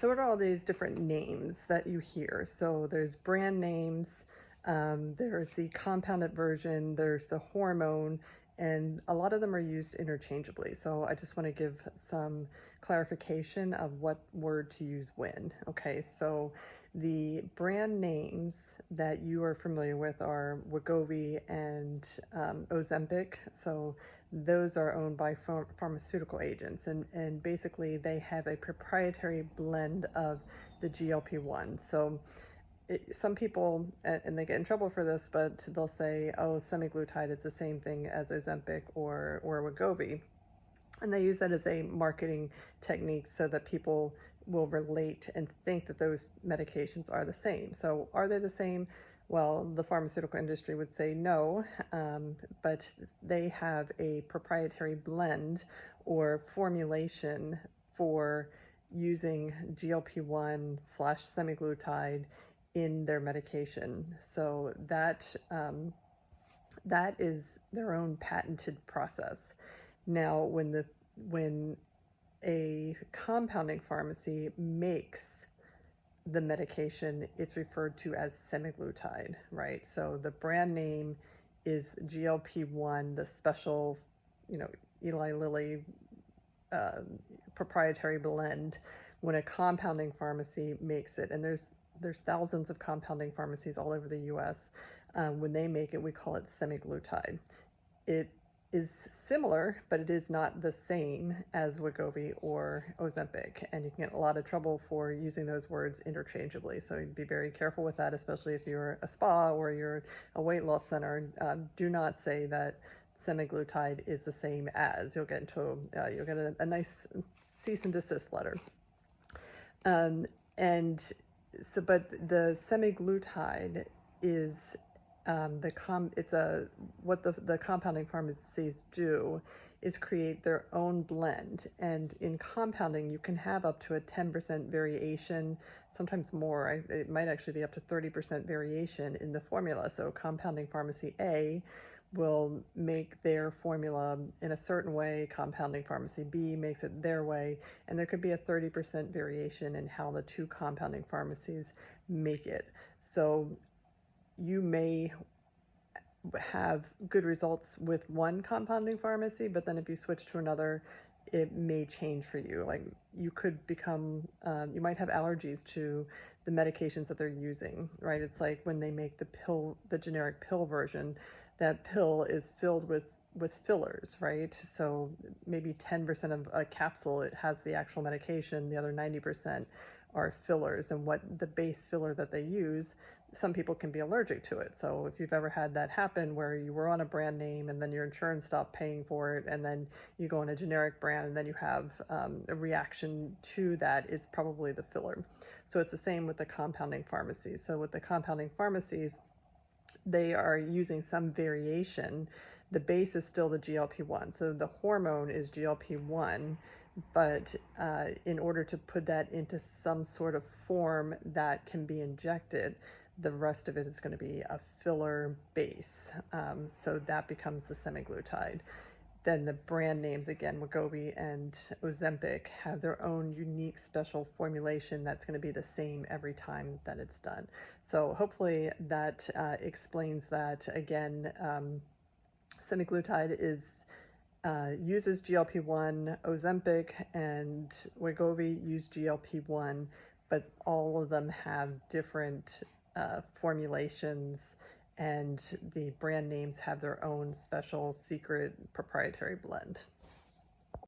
So what are all these different names that you hear? So there's brand names, there's the compounded version, there's the hormone, and a lot of them are used interchangeably. So I just want to give some clarification of what word to use when. Okay, so the brand names that you are familiar with are Wegovy and Ozempic. So those are owned by pharmaceutical agents, and basically they have a proprietary blend of the GLP-1. So some people, and they get in trouble for this, but they'll say, oh, semaglutide, it's the same thing as Ozempic or Wegovy. And they use that as a marketing technique so that people will relate and think that those medications are the same. So are they the same? Well, the pharmaceutical industry would say no, but they have a proprietary blend or formulation for using GLP-1 slash semaglutide in their medication. So that is their own patented process. Now, when a compounding pharmacy makes the medication, it's referred to as semaglutide, right? So the brand name is GLP-1, the special, Eli Lilly proprietary blend. When a compounding pharmacy makes it, and there's thousands of compounding pharmacies all over the U.S. When they make it, we call it semaglutide. It is similar, but it is not the same as Wegovy or Ozempic, and you can get a lot of trouble for using those words interchangeably. So you'd be very careful with that, especially if you're a spa or you're a weight loss center. Do not say that semaglutide is the same as. You'll get a nice cease and desist letter. And so, but the semaglutide is what the compounding pharmacies do is create their own blend. And in compounding, you can have up to a 10% variation, sometimes more. It might actually be up to 30% variation in the formula. So compounding pharmacy A will make their formula in a certain way, compounding pharmacy B makes it their way, and there could be a 30% variation in how the two compounding pharmacies make it. So you may have good results with one compounding pharmacy, but then if you switch to another, it may change for you. Like you could become, you might have allergies to the medications that they're using, right? It's like when they make the generic pill version, that pill is filled with fillers, right? So maybe 10% of a capsule, it has the actual medication, the other 90% are fillers. And what the base filler that they use, some people can be allergic to it. So if you've ever had that happen where you were on a brand name and then your insurance stopped paying for it, and then you go on a generic brand and then you have a reaction to that, it's probably the filler. So it's the same with the compounding pharmacies. So with the compounding pharmacies, they are using some variation. The base is still the GLP-1. So the hormone is GLP-1, but in order to put that into some sort of form that can be injected, the rest of it is going to be a filler base. So that becomes the semaglutide. Then the brand names, again, Wegovy and Ozempic, have their own unique special formulation that's going to be the same every time that it's done. So hopefully that explains that. Again, semaglutide uses GLP-1, Ozempic and Wegovy use GLP-1, but all of them have different formulations, and the brand names have their own special secret proprietary blend.